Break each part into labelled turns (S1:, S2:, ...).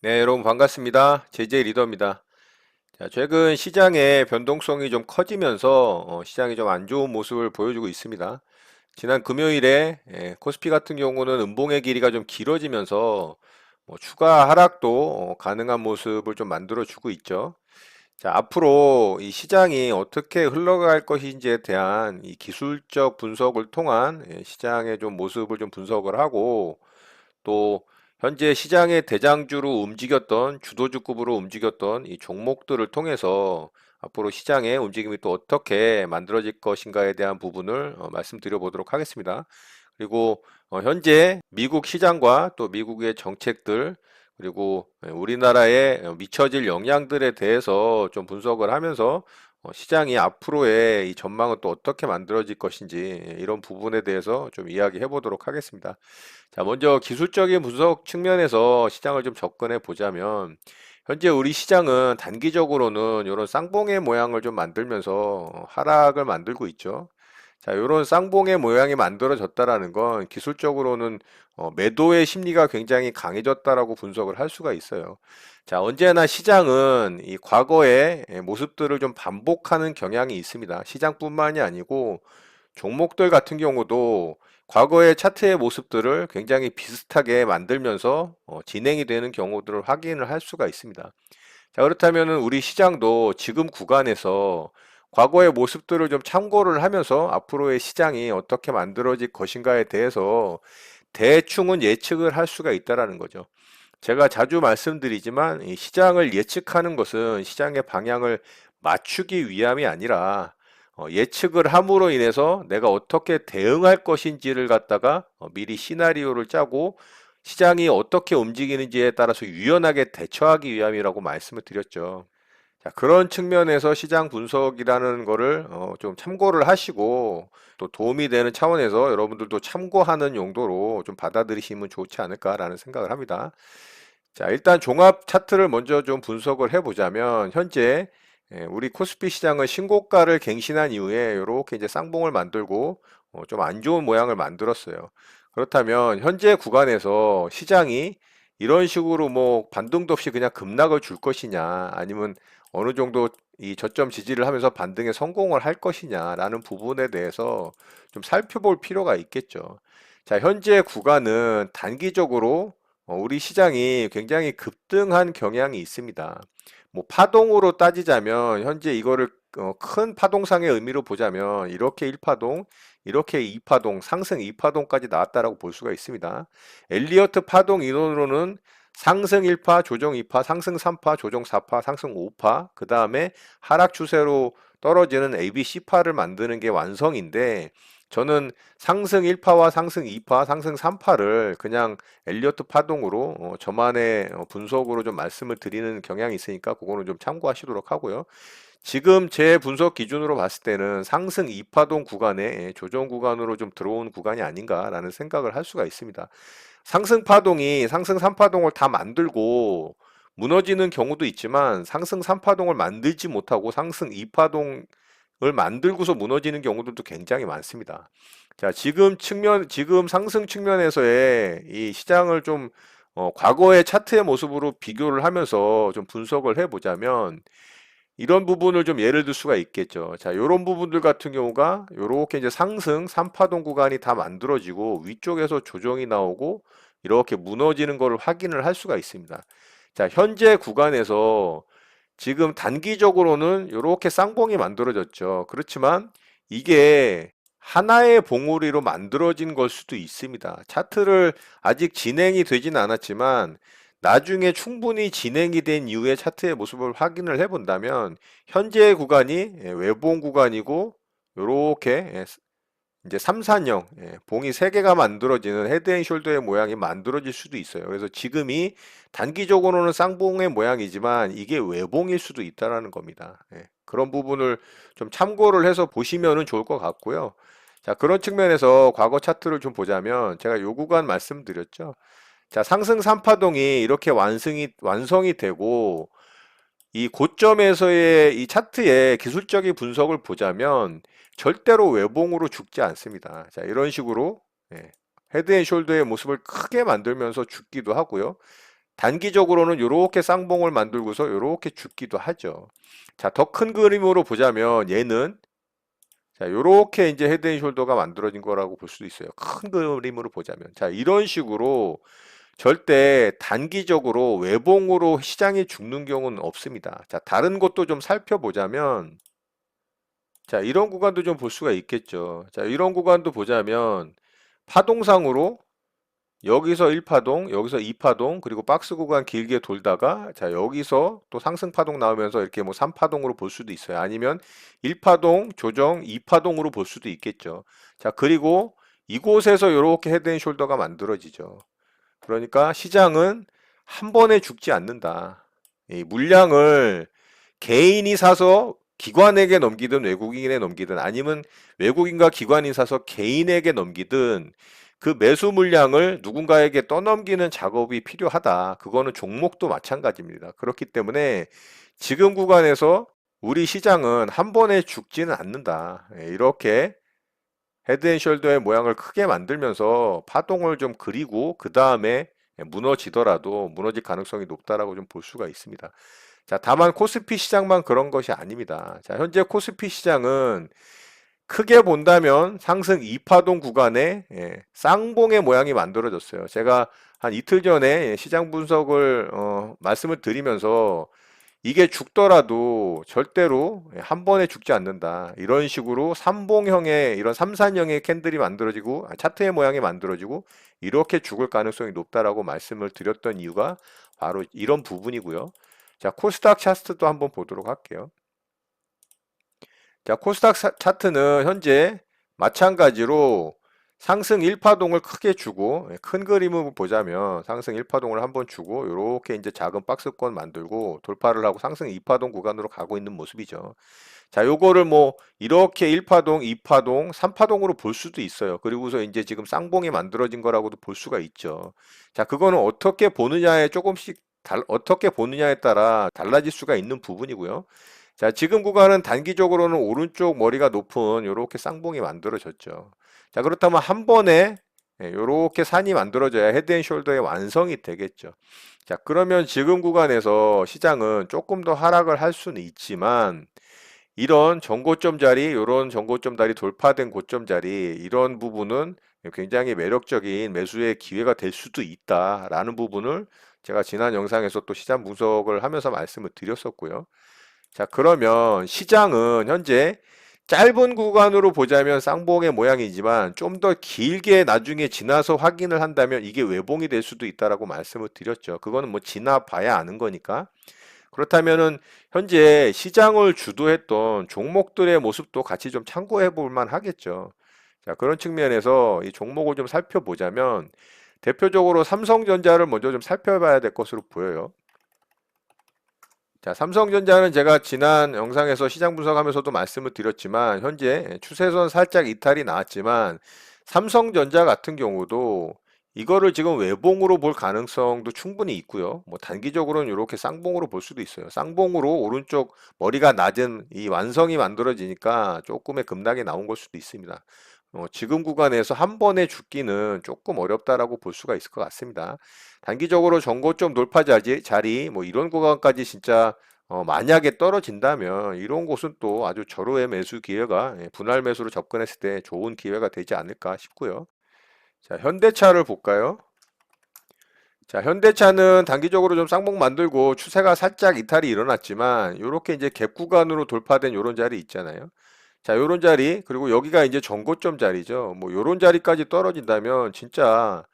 S1: 네, 여러분 반갑습니다. 제제 리더입니다. 자, 최근 시장의 변동성이 좀 커지면서 시장이 좀 안 좋은 모습을 보여주고 있습니다. 지난 금요일에 코스피 같은 경우는 음봉의 길이가 좀 길어지면서 추가 하락도 가능한 모습을 좀 만들어주고 있죠. 자, 앞으로 이 시장이 어떻게 흘러갈 것인지에 대한 이 기술적 분석을 통한 시장의 좀 모습을 좀 분석을 하고 또 현재 시장의 대장주로 움직였던 주도주급으로 움직였던 이 종목들을 통해서 앞으로 시장의 움직임이 또 어떻게 만들어질 것인가에 대한 부분을 말씀드려 보도록 하겠습니다. 그리고 현재 미국 시장과 또 미국의 정책들 그리고 우리나라에 미쳐질 영향들에 대해서 좀 분석을 하면서 시장이 앞으로의 이 전망은 또 어떻게 만들어질 것인지 이런 부분에 대해서 좀 이야기해 보도록 하겠습니다. 자, 먼저 기술적인 분석 측면에서 시장을 좀 접근해 보자면, 현재 우리 시장은 단기적으로는 이런 쌍봉의 모양을 좀 만들면서 하락을 만들고 있죠. 자, 이런 쌍봉의 모양이 만들어졌다라는 건 기술적으로는 매도의 심리가 굉장히 강해졌다라고 분석을 할 수가 있어요. 자, 언제나 시장은 이 과거의 모습들을 좀 반복하는 경향이 있습니다. 시장뿐만이 아니고 종목들 같은 경우도 과거의 차트의 모습들을 굉장히 비슷하게 만들면서 진행이 되는 경우들을 확인을 할 수가 있습니다. 자, 그렇다면 우리 시장도 지금 구간에서 과거의 모습들을 좀 참고를 하면서 앞으로의 시장이 어떻게 만들어질 것인가에 대해서 대충은 예측을 할 수가 있다라는 거죠. 제가 자주 말씀드리지만 이 시장을 예측하는 것은 시장의 방향을 맞추기 위함이 아니라 예측을 함으로 인해서 내가 어떻게 대응할 것인지를 갖다가 미리 시나리오를 짜고 시장이 어떻게 움직이는지에 따라서 유연하게 대처하기 위함이라고 말씀을 드렸죠. 자, 그런 측면에서 시장 분석이라는 거를 좀 참고를 하시고 또 도움이 되는 차원에서 여러분들도 참고하는 용도로 좀 받아들이시면 좋지 않을까라는 생각을 합니다. 자, 일단 종합 차트를 먼저 좀 분석을 해보자면 현재 우리 코스피 시장은 신고가를 갱신한 이후에 이렇게 이제 쌍봉을 만들고 좀 안 좋은 모양을 만들었어요. 그렇다면 현재 구간에서 시장이 이런 식으로 뭐 반등도 없이 그냥 급락을 줄 것이냐 아니면 어느 정도 이 저점 지지를 하면서 반등에 성공을 할 것이냐라는 부분에 대해서 좀 살펴볼 필요가 있겠죠. 자, 현재 구간은 단기적으로 우리 시장이 굉장히 급등한 경향이 있습니다. 뭐 파동으로 따지자면 현재 이거를 큰 파동상의 의미로 보자면 이렇게 1파동, 이렇게 2파동, 상승 2파동까지 나왔다라고 볼 수가 있습니다. 엘리어트 파동 인원으로는 상승 1파, 조정 2파, 상승 3파, 조정 4파, 상승 5파, 그 다음에 하락 추세로 떨어지는 ABC파를 만드는 게 완성인데 저는 상승 1파와 상승 2파, 상승 3파를 그냥 엘리어트 파동으로 저만의 분석으로 좀 말씀을 드리는 경향이 있으니까 그거는 좀 참고하시도록 하고요. 지금 제 분석 기준으로 봤을 때는 상승 2파동 구간에 조정 구간으로 좀 들어온 구간이 아닌가라는 생각을 할 수가 있습니다. 상승 파동이 상승 3파동을 다 만들고 무너지는 경우도 있지만 상승 3파동을 만들지 못하고 상승 2파동을 만들고서 무너지는 경우들도 굉장히 많습니다. 자, 지금 상승 측면에서의 이 시장을 좀 과거의 차트의 모습으로 비교를 하면서 좀 분석을 해보자면 이런 부분을 좀 예를 들 수가 있겠죠. 자, 이런 부분들 같은 경우가 이렇게 이제 상승 3파동 구간이 다 만들어지고 위쪽에서 조정이 나오고 이렇게 무너지는 것을 확인을 할 수가 있습니다. 자, 현재 구간에서 지금 단기적으로는 이렇게 쌍봉이 만들어졌죠. 그렇지만 이게 하나의 봉우리로 만들어진 걸 수도 있습니다. 차트를 아직 진행이 되진 않았지만 나중에 충분히 진행이 된 이후에 차트의 모습을 확인을 해본다면 현재 구간이 외봉 구간이고 이렇게 이제 3, 4형 봉이 3개가 만들어지는 헤드앤숄더의 모양이 만들어질 수도 있어요. 그래서 지금이 단기적으로는 쌍봉의 모양이지만 이게 외봉일 수도 있다라는 겁니다. 그런 부분을 좀 참고를 해서 보시면은 좋을 것 같고요. 자, 그런 측면에서 과거 차트를 좀 보자면 제가 요 구간 말씀드렸죠. 자, 상승 3파동이 이렇게 완성이 되고 이 고점에서의 이 차트의 기술적인 분석을 보자면 절대로 외봉으로 죽지 않습니다. 자, 이런 식으로 헤드앤숄더의 모습을 크게 만들면서 죽기도 하고요. 단기적으로는 이렇게 쌍봉을 만들고서 이렇게 죽기도 하죠. 자, 더 큰 그림으로 보자면 얘는 자, 요렇게 이제 헤드앤숄더가 만들어진 거라고 볼 수도 있어요. 큰 그림으로 보자면. 자, 이런 식으로 절대 단기적으로 외봉으로 시장이 죽는 경우는 없습니다. 자, 다른 것도 좀 살펴보자면, 자, 이런 구간도 좀 볼 수가 있겠죠. 자, 이런 구간도 보자면, 파동상으로 여기서 1파동, 여기서 2파동, 그리고 박스 구간 길게 돌다가, 자, 여기서 또 상승 파동 나오면서 이렇게 뭐 3파동으로 볼 수도 있어요. 아니면 1파동, 조정, 2파동으로 볼 수도 있겠죠. 자, 그리고 이곳에서 이렇게 헤드앤숄더가 만들어지죠. 그러니까 시장은 한 번에 죽지 않는다. 이 물량을 개인이 사서 기관에게 넘기든 외국인에 넘기든 아니면 외국인과 기관이 사서 개인에게 넘기든 그 매수 물량을 누군가에게 떠넘기는 작업이 필요하다. 그거는 종목도 마찬가지입니다. 그렇기 때문에 지금 구간에서 우리 시장은 한 번에 죽지는 않는다. 이렇게 헤드앤숄더의 모양을 크게 만들면서 파동을 좀 그리고 그 다음에 무너지더라도 무너질 가능성이 높다라고 좀 볼 수가 있습니다. 자, 다만 코스피 시장만 그런 것이 아닙니다. 자, 현재 코스피 시장은 크게 본다면 상승 2파동 구간에 쌍봉의 모양이 만들어졌어요. 제가 한 이틀 전에 시장 분석을 말씀을 드리면서 이게 죽더라도 절대로 한 번에 죽지 않는다. 이런 식으로 삼봉형의 이런 삼산형의 캔들이 만들어지고 차트의 모양이 만들어지고 이렇게 죽을 가능성이 높다라고 말씀을 드렸던 이유가 바로 이런 부분이고요. 자, 코스닥 차트도 한번 보도록 할게요. 자, 코스닥 차트는 현재 마찬가지로 상승 1파동을 크게 주고 큰 그림을 보자면 상승 1파동을 한번 주고 이렇게 이제 작은 박스권 만들고 돌파를 하고 상승 2파동 구간으로 가고 있는 모습이죠. 자, 요거를 뭐 이렇게 1파동, 2파동, 3파동으로 볼 수도 있어요. 그리고서 이제 지금 쌍봉이 만들어진 거라고도 볼 수가 있죠. 자, 그거는 어떻게 보느냐에 조금씩 어떻게 보느냐에 따라 달라질 수가 있는 부분이고요. 자, 지금 구간은 단기적으로는 오른쪽 머리가 높은 이렇게 쌍봉이 만들어졌죠. 자, 그렇다면 한 번에 이렇게 산이 만들어져야 헤드앤숄더의 완성이 되겠죠. 자, 그러면 지금 구간에서 시장은 조금 더 하락을 할 수는 있지만 이런 전고점 자리, 이런 전고점 자리 돌파된 고점 자리 이런 부분은 굉장히 매력적인 매수의 기회가 될 수도 있다라는 부분을 제가 지난 영상에서 또 시장 분석을 하면서 말씀을 드렸었고요. 자, 그러면 시장은 현재 짧은 구간으로 보자면 쌍봉의 모양이지만 좀 더 길게 나중에 지나서 확인을 한다면 이게 외봉이 될 수도 있다라고 말씀을 드렸죠. 그거는 뭐 지나봐야 아는 거니까. 그렇다면은 현재 시장을 주도했던 종목들의 모습도 같이 좀 참고해 볼 만 하겠죠. 자, 그런 측면에서 이 종목을 좀 살펴보자면 대표적으로 삼성전자를 먼저 좀 살펴봐야 될 것으로 보여요. 자, 삼성전자는 제가 지난 영상에서 시장 분석하면서도 말씀을 드렸지만 현재 추세선 살짝 이탈이 나왔지만 삼성전자 같은 경우도 이거를 지금 외봉으로 볼 가능성도 충분히 있고요. 뭐 단기적으로는 이렇게 쌍봉으로 볼 수도 있어요. 쌍봉으로 오른쪽 머리가 낮은 이 완성이 만들어지니까 조금의 급락이 나온 걸 수도 있습니다. 지금 구간에서 한 번에 죽기는 조금 어렵다라고 볼 수가 있을 것 같습니다. 단기적으로 전고점 돌파 자리 뭐 이런 구간까지 진짜 만약에 떨어진다면 이런 곳은 또 아주 절호의 매수 기회가 분할 매수로 접근했을 때 좋은 기회가 되지 않을까 싶고요. 자, 현대차를 볼까요? 자, 현대차는 단기적으로 좀 쌍봉 만들고 추세가 살짝 이탈이 일어났지만 이렇게 이제 갭 구간으로 돌파된 이런 자리 있잖아요. 자, 요런 자리, 그리고 여기가 이제 전고점 자리죠. 뭐, 요런 자리까지 떨어진다면 진짜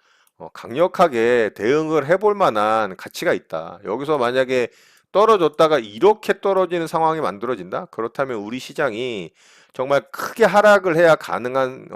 S1: 강력하게 대응을 해볼 만한 가치가 있다. 여기서 만약에 떨어졌다가 이렇게 떨어지는 상황이 만들어진다? 그렇다면 우리 시장이 정말 크게 하락을 해야 가능한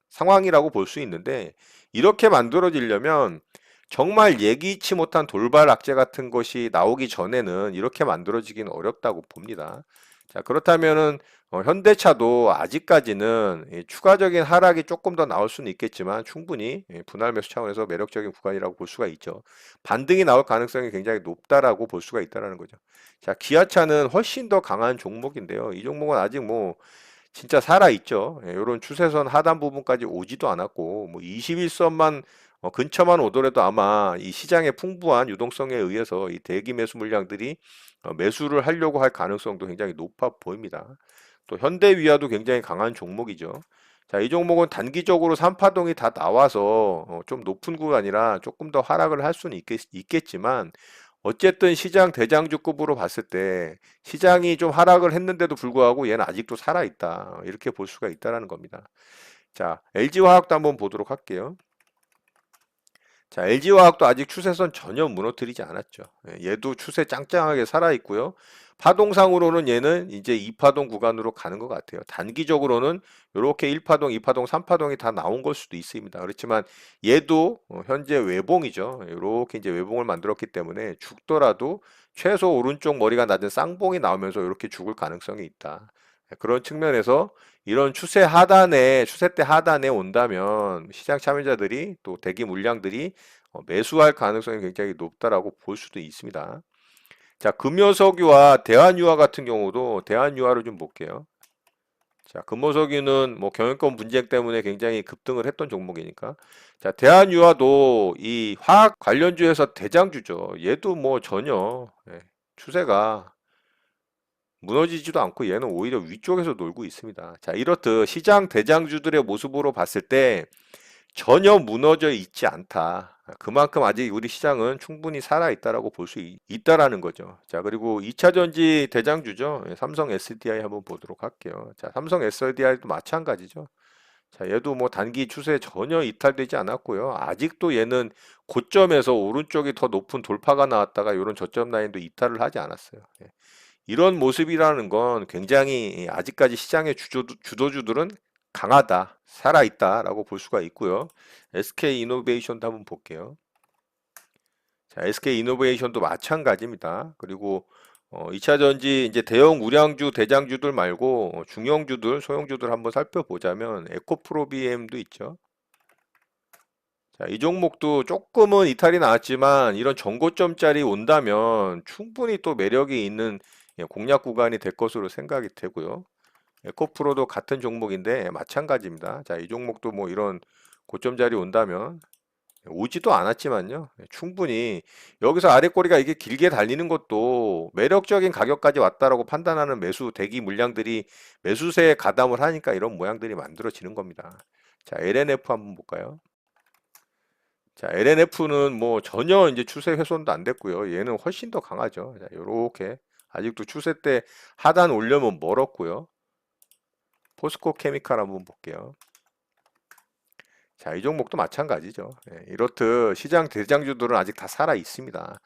S1: 상황이라고 볼 수 있는데, 이렇게 만들어지려면 정말 예기치 못한 돌발 악재 같은 것이 나오기 전에는 이렇게 만들어지긴 어렵다고 봅니다. 자, 그렇다면은 현대차도 아직까지는 추가적인 하락이 조금 더 나올 수는 있겠지만 충분히 분할 매수 차원에서 매력적인 구간이라고 볼 수가 있죠. 반등이 나올 가능성이 굉장히 높다라고 볼 수가 있다라는 거죠. 자, 기아차는 훨씬 더 강한 종목인데요. 이 종목은 아직 뭐 진짜 살아 있죠. 이런 추세선 하단 부분까지 오지도 않았고 뭐 21선만 근처만 오더라도 아마 이 시장의 풍부한 유동성에 의해서 이 대기 매수 물량들이 매수를 하려고 할 가능성도 굉장히 높아 보입니다. 또 현대위아도 굉장히 강한 종목이죠. 자, 이 종목은 단기적으로 3파동이 다 나와서 좀 높은 구간이라 조금 더 하락을 할 수는 있겠지만 어쨌든 시장 대장주급으로 봤을 때 시장이 좀 하락을 했는데도 불구하고 얘는 아직도 살아있다. 이렇게 볼 수가 있다라는 겁니다. 자, LG화학도 한번 보도록 할게요. 자, LG화학도 아직 추세선 전혀 무너뜨리지 않았죠. 얘도 추세 짱짱하게 살아있고요. 파동상으로는 얘는 이제 2파동 구간으로 가는 것 같아요. 단기적으로는 이렇게 1파동, 2파동, 3파동이 다 나온 걸 수도 있습니다. 그렇지만 얘도 현재 외봉이죠. 이렇게 이제 외봉을 만들었기 때문에 죽더라도 최소 오른쪽 머리가 낮은 쌍봉이 나오면서 이렇게 죽을 가능성이 있다. 그런 측면에서 이런 추세 때 하단에 온다면 시장 참여자들이 또 대기 물량들이 매수할 가능성이 굉장히 높다라고 볼 수도 있습니다. 자, 금요석유와 대한유화 같은 경우도 대한유화를 좀 볼게요. 자, 금호석유는 뭐 경영권 분쟁 때문에 굉장히 급등을 했던 종목이니까. 자, 대한유화도 이 화학 관련주에서 대장주죠. 얘도 뭐 전혀 추세가 무너지지도 않고 얘는 오히려 위쪽에서 놀고 있습니다. 자, 이렇듯 시장 대장주들의 모습으로 봤을 때 전혀 무너져 있지 않다. 그만큼 아직 우리 시장은 충분히 살아있다라고 볼 수 있다라는 거죠. 자, 그리고 2차전지 대장주죠. 삼성 SDI 한번 보도록 할게요. 자, 삼성 SDI도 마찬가지죠. 자, 얘도 뭐 단기 추세 전혀 이탈되지 않았고요. 아직도 얘는 고점에서 오른쪽이 더 높은 돌파가 나왔다가 이런 저점 라인도 이탈을 하지 않았어요. 이런 모습이라는 건 굉장히 아직까지 시장의 주도주들은 강하다, 살아있다라고 볼 수가 있고요. SK 이노베이션도 한번 볼게요. 자, SK 이노베이션도 마찬가지입니다. 그리고 2차 전지 이제 대형 우량주, 대장주들 말고 중형주들, 소형주들 한번 살펴보자면 에코프로비엠도 있죠. 자, 이 종목도 조금은 이탈이 나왔지만 이런 전고점짜리 온다면 충분히 또 매력이 있는 공략 구간이 될 것으로 생각이 되고요. 에코프로도 같은 종목인데 마찬가지입니다. 자, 이 종목도 뭐 이런 고점 자리 온다면 오지도 않았지만요. 충분히 여기서 아래 꼬리가 이게 길게 달리는 것도 매력적인 가격까지 왔다라고 판단하는 매수 대기 물량들이 매수세에 가담을 하니까 이런 모양들이 만들어지는 겁니다. 자, LNF 한번 볼까요? 자, LNF는 뭐 전혀 이제 추세 훼손도 안 됐고요. 얘는 훨씬 더 강하죠. 자, 요렇게 아직도 추세 때 하단 올려면 멀었고요. 포스코 케미칼 한번 볼게요. 자, 이 종목도 마찬가지죠. 이렇듯 시장 대장주들은 아직 다 살아 있습니다.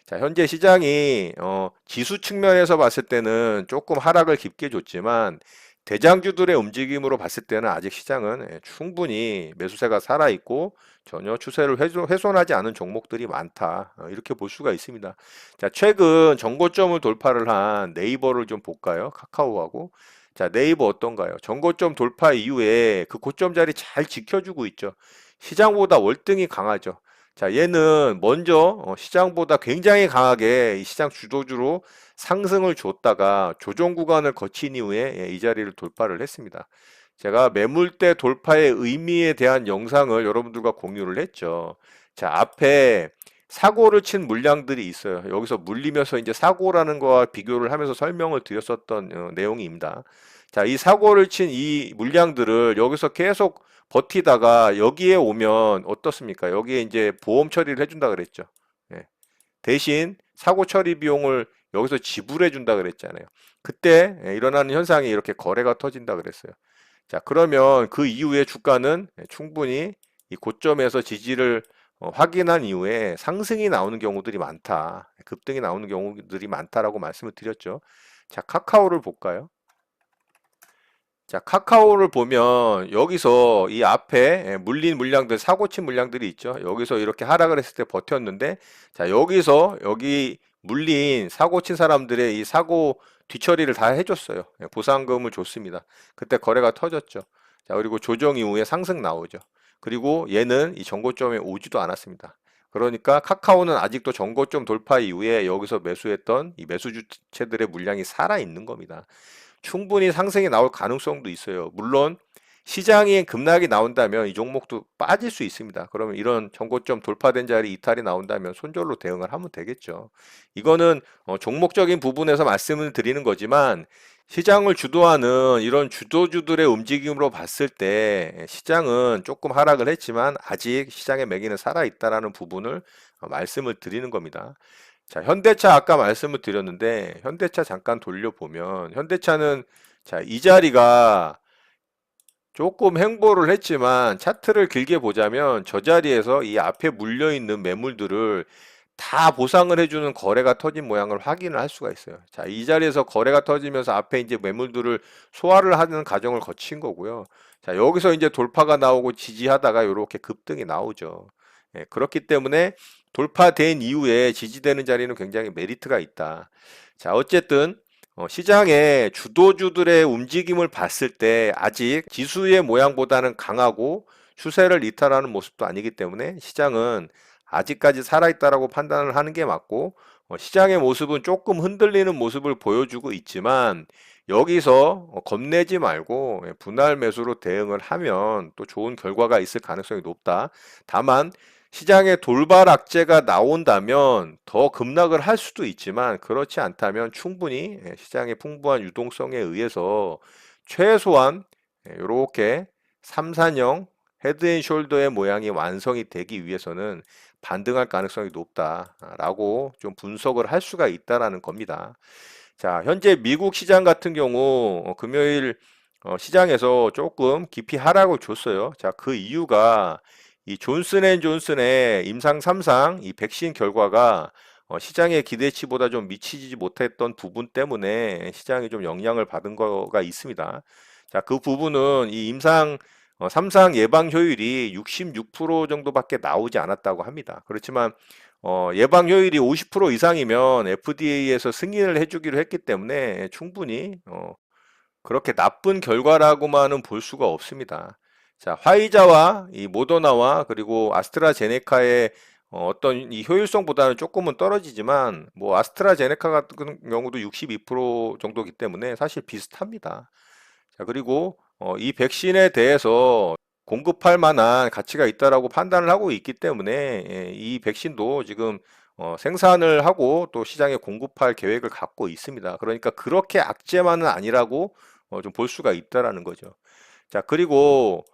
S1: 자, 현재 시장이 지수 측면에서 봤을 때는 조금 하락을 깊게 줬지만 대장주들의 움직임으로 봤을 때는 아직 시장은 충분히 매수세가 살아 있고 전혀 추세를 훼손하지 않은 종목들이 많다. 이렇게 볼 수가 있습니다. 자, 최근 정고점을 돌파를 한 네이버를 좀 볼까요? 카카오하고. 자, 네이버 어떤가요? 전고점 돌파 이후에 그 고점 자리 잘 지켜주고 있죠. 시장보다 월등히 강하죠. 자, 얘는 먼저 시장보다 굉장히 강하게 이 시장 주도주로 상승을 줬다가 조정 구간을 거친 이후에 이 자리를 돌파를 했습니다. 제가 매물대 돌파의 의미에 대한 영상을 여러분들과 공유를 했죠. 자, 앞에 사고를 친 물량들이 있어요. 여기서 물리면서 이제 사고라는 거와 비교를 하면서 설명을 드렸었던 내용입니다. 자, 이 사고를 친 이 물량들을 여기서 계속 버티다가 여기에 오면 어떻습니까? 여기에 이제 보험 처리를 해준다 그랬죠. 예. 대신 사고 처리 비용을 여기서 지불해 준다 그랬잖아요. 그때 일어나는 현상이 이렇게 거래가 터진다 그랬어요. 자, 그러면 그 이후에 주가는 충분히 이 고점에서 지지를 확인한 이후에 상승이 나오는 경우들이 많다. 급등이 나오는 경우들이 많다라고 말씀을 드렸죠. 자, 카카오를 볼까요? 자, 카카오를 보면 여기서 이 앞에 물린 물량들, 사고친 물량들이 있죠. 여기서 이렇게 하락을 했을 때 버텼는데, 자, 여기서 여기 물린 사고친 사람들의 이 사고 뒤처리를 다 해줬어요. 보상금을 줬습니다. 그때 거래가 터졌죠. 자, 그리고 조정 이후에 상승 나오죠. 그리고 얘는 이 전고점에 오지도 않았습니다. 그러니까 카카오는 아직도 전고점 돌파 이후에 여기서 매수했던 이 매수주체들의 물량이 살아 있는 겁니다. 충분히 상승이 나올 가능성도 있어요. 물론 시장이 급락이 나온다면 이 종목도 빠질 수 있습니다. 그러면 이런 전고점 돌파된 자리 이탈이 나온다면 손절로 대응을 하면 되겠죠. 이거는 종목적인 부분에서 말씀을 드리는 거지만 시장을 주도하는 이런 주도주들의 움직임으로 봤을 때 시장은 조금 하락을 했지만 아직 시장의 매기는 살아있다라는 부분을 말씀을 드리는 겁니다. 자, 현대차 아까 말씀을 드렸는데 현대차 잠깐 돌려보면 현대차는 자, 이 자리가 조금 횡보를 했지만 차트를 길게 보자면 저 자리에서 이 앞에 물려있는 매물들을 다 보상을 해주는 거래가 터진 모양을 확인을 할 수가 있어요. 자, 이 자리에서 거래가 터지면서 앞에 이제 매물들을 소화를 하는 과정을 거친 거고요. 자, 여기서 이제 돌파가 나오고 지지하다가 이렇게 급등이 나오죠. 예, 그렇기 때문에 돌파된 이후에 지지되는 자리는 굉장히 메리트가 있다. 자, 어쨌든 시장의 주도주들의 움직임을 봤을 때 아직 지수의 모양보다는 강하고 추세를 이탈하는 모습도 아니기 때문에 시장은 아직까지 살아있다라고 판단을 하는 게 맞고 시장의 모습은 조금 흔들리는 모습을 보여주고 있지만 여기서 겁내지 말고 분할 매수로 대응을 하면 또 좋은 결과가 있을 가능성이 높다. 다만 시장에 돌발 악재가 나온다면 더 급락을 할 수도 있지만 그렇지 않다면 충분히 시장의 풍부한 유동성에 의해서 최소한 이렇게 3, 4형 헤드앤숄더의 모양이 완성이 되기 위해서는 반등할 가능성이 높다라고 좀 분석을 할 수가 있다라는 겁니다. 자, 현재 미국 시장 같은 경우 금요일 시장에서 조금 깊이 하락을 줬어요. 자, 그 이유가 이 존슨앤존슨의 임상 3상 이 백신 결과가 시장의 기대치보다 좀 미치지 못했던 부분 때문에 시장이 좀 영향을 받은 거가 있습니다. 자, 그 부분은 이 임상 3상 예방 효율이 66% 정도밖에 나오지 않았다고 합니다. 그렇지만 예방 효율이 50% 이상이면 FDA에서 승인을 해주기로 했기 때문에 충분히 그렇게 나쁜 결과라고만은 볼 수가 없습니다. 자, 화이자와 이 모더나와 그리고 아스트라제네카의 어떤 이 효율성보다는 조금은 떨어지지만 뭐 아스트라제네카 같은 경우도 62% 정도이기 때문에 사실 비슷합니다. 자, 그리고 이 백신에 대해서 공급할 만한 가치가 있다라고 판단을 하고 있기 때문에 이 백신도 지금 생산을 하고 또 시장에 공급할 계획을 갖고 있습니다. 그러니까 그렇게 악재만은 아니라고 좀 볼 수가 있다라는 거죠. 자, 그리고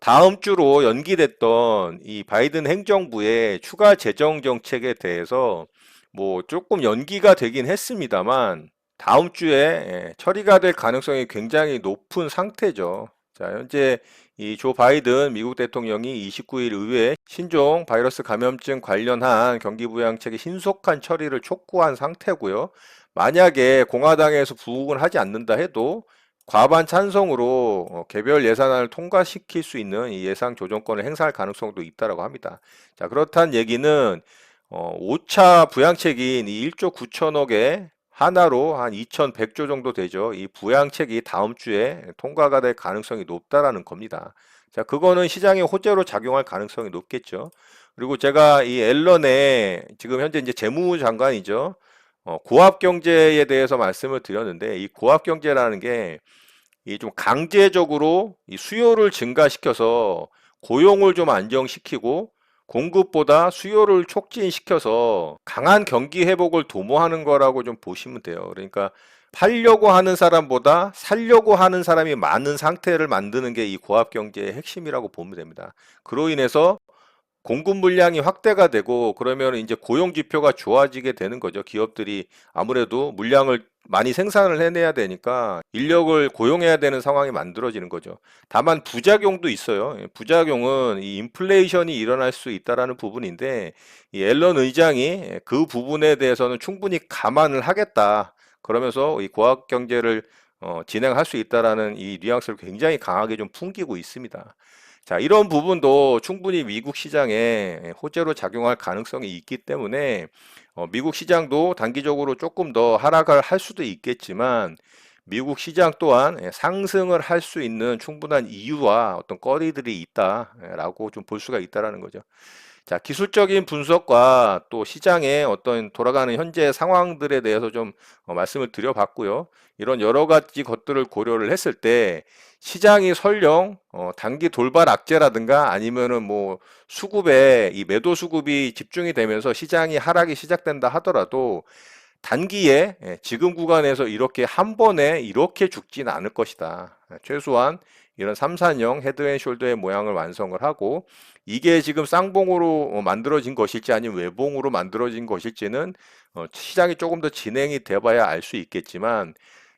S1: 다음 주로 연기됐던 이 바이든 행정부의 추가 재정 정책에 대해서 뭐 조금 연기가 되긴 했습니다만 다음 주에 처리가 될 가능성이 굉장히 높은 상태죠. 자, 현재 이 조 바이든 미국 대통령이 29일 의회에 신종 바이러스 감염증 관련한 경기부양책의 신속한 처리를 촉구한 상태고요. 만약에 공화당에서 부응을 하지 않는다 해도 과반 찬성으로 개별 예산안을 통과시킬 수 있는 이 예상 조정권을 행사할 가능성도 있다라고 합니다. 자, 그렇다는 얘기는 5차 부양책인 이 1조 9천억에 하나로 한 2,100조 정도 되죠. 이 부양책이 다음 주에 통과가 될 가능성이 높다라는 겁니다. 자, 그거는 시장에 호재로 작용할 가능성이 높겠죠. 그리고 제가 이 앨런의 지금 현재 이제 재무장관이죠. 고압 경제에 대해서 말씀을 드렸는데 이 고압 경제라는 게 이 좀 강제적으로 이 수요를 증가시켜서 고용을 좀 안정시키고 공급보다 수요를 촉진시켜서 강한 경기 회복을 도모하는 거라고 좀 보시면 돼요. 그러니까 팔려고 하는 사람보다 살려고 하는 사람이 많은 상태를 만드는 게 이 고압 경제의 핵심이라고 보면 됩니다. 그로 인해서 공급 물량이 확대가 되고 그러면 이제 고용 지표가 좋아지게 되는 거죠. 기업들이 아무래도 물량을 많이 생산을 해내야 되니까 인력을 고용해야 되는 상황이 만들어지는 거죠. 다만 부작용도 있어요. 부작용은 이 인플레이션이 일어날 수 있다라는 부분인데 이 앨런 의장이 그 부분에 대해서는 충분히 감안을 하겠다. 그러면서 이 고학 경제를 진행할 수 있다라는 이 뉘앙스를 굉장히 강하게 좀 풍기고 있습니다. 자, 이런 부분도 충분히 미국 시장에 호재로 작용할 가능성이 있기 때문에 미국 시장도 단기적으로 조금 더 하락을 할 수도 있겠지만 미국 시장 또한 상승을 할 수 있는 충분한 이유와 어떤 거리들이 있다라고 좀 볼 수가 있다라는 거죠. 자, 기술적인 분석과 또 시장의 어떤 돌아가는 현재 상황들에 대해서 좀 말씀을 드려봤고요. 이런 여러 가지 것들을 고려를 했을 때 시장이 설령 단기 돌발 악재라든가 아니면은 뭐 수급에 이 매도 수급이 집중이 되면서 시장이 하락이 시작된다 하더라도 단기에 지금 구간에서 이렇게 한 번에 이렇게 죽진 않을 것이다. 최소한 이런 3, 4형 헤드앤숄더의 모양을 완성을 하고 이게 지금 쌍봉으로 만들어진 것일지 아니면 외봉으로 만들어진 것일지는 시장이 조금 더 진행이 돼봐야 알 수 있겠지만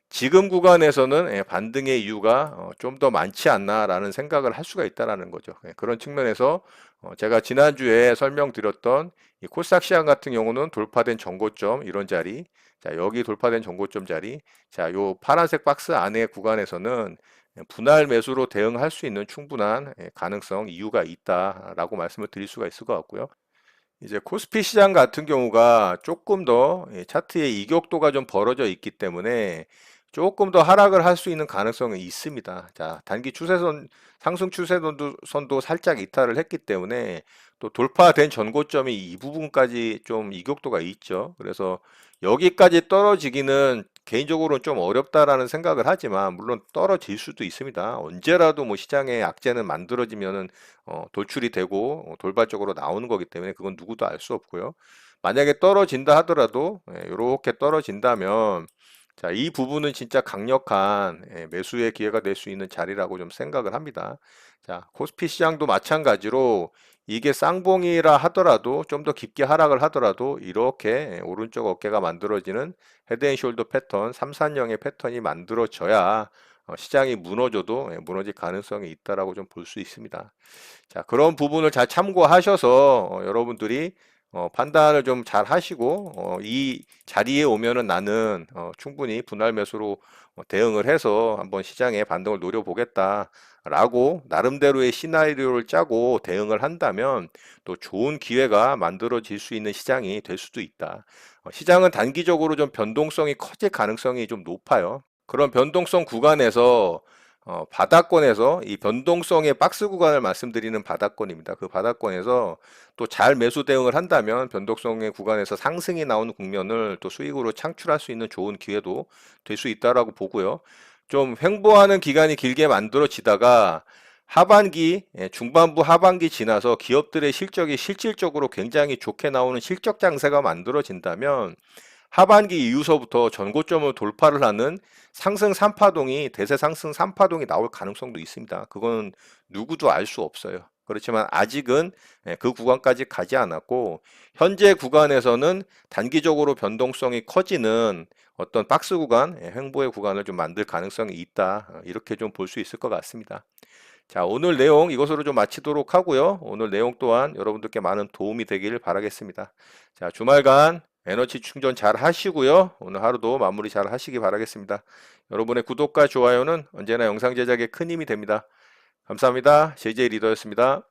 S1: 지금 구간에서는 반등의 이유가 좀 더 많지 않나라는 생각을 할 수가 있다라는 거죠. 그런 측면에서 제가 지난주에 설명드렸던 이 코스닥 시장 같은 경우는 돌파된 전고점 이런 자리, 자 여기 돌파된 전고점 자리, 자 요 파란색 박스 안에 구간에서는 분할 매수로 대응할 수 있는 충분한 가능성, 이유가 있다라고 말씀을 드릴 수가 있을 것 같고요. 이제 코스피 시장 같은 경우가 조금 더 차트의 이격도가 좀 벌어져 있기 때문에 조금 더 하락을 할 수 있는 가능성이 있습니다. 자, 단기 추세선, 상승 추세선도 살짝 이탈을 했기 때문에 또 돌파된 전고점이 이 부분까지 좀 이격도가 있죠. 그래서 여기까지 떨어지기는 개인적으로는 좀 어렵다라는 생각을 하지만 물론 떨어질 수도 있습니다. 언제라도 뭐 시장에 악재는 만들어지면은 돌출이 되고 돌발적으로 나오는 거기 때문에 그건 누구도 알 수 없고요. 만약에 떨어진다 하더라도 이렇게 떨어진다면 자, 이 부분은 진짜 강력한 매수의 기회가 될 수 있는 자리라고 좀 생각을 합니다. 자, 코스피 시장도 마찬가지로 이게 쌍봉이라 하더라도 좀 더 깊게 하락을 하더라도 이렇게 오른쪽 어깨가 만들어지는 헤드앤숄더 패턴, 3, 4형의 패턴이 만들어져야 시장이 무너져도 무너질 가능성이 있다라고 좀 볼 수 있습니다. 자, 그런 부분을 잘 참고하셔서 여러분들이 판단을 좀 잘 하시고 이 자리에 오면은 나는 충분히 분할 매수로 대응을 해서 한번 시장의 반등을 노려보겠다라고 나름대로의 시나리오를 짜고 대응을 한다면 또 좋은 기회가 만들어질 수 있는 시장이 될 수도 있다. 시장은 단기적으로 좀 변동성이 커질 가능성이 좀 높아요. 그런 변동성 구간에서 바닥권에서 이 변동성의 박스 구간을 말씀드리는 바닥권입니다. 그 바닥권에서 또 잘 매수 대응을 한다면 변동성의 구간에서 상승이 나오는 국면을 또 수익으로 창출할 수 있는 좋은 기회도 될 수 있다라고 보고요. 좀 횡보하는 기간이 길게 만들어지다가 하반기, 중반부 하반기 지나서 기업들의 실적이 실질적으로 굉장히 좋게 나오는 실적 장세가 만들어진다면 하반기 이후서부터 전고점을 돌파를 하는 상승 3파동이 대세 상승 3파동이 나올 가능성도 있습니다. 그건 누구도 알 수 없어요. 그렇지만 아직은 그 구간까지 가지 않았고 현재 구간에서는 단기적으로 변동성이 커지는 어떤 박스 구간, 횡보의 구간을 좀 만들 가능성이 있다. 이렇게 좀 볼 수 있을 것 같습니다. 자, 오늘 내용 이것으로 좀 마치도록 하고요. 오늘 내용 또한 여러분들께 많은 도움이 되기를 바라겠습니다. 자, 주말간 에너지 충전 잘 하시고요. 오늘 하루도 마무리 잘 하시기 바라겠습니다. 여러분의 구독과 좋아요는 언제나 영상 제작에 큰 힘이 됩니다. 감사합니다. JJ 리더였습니다.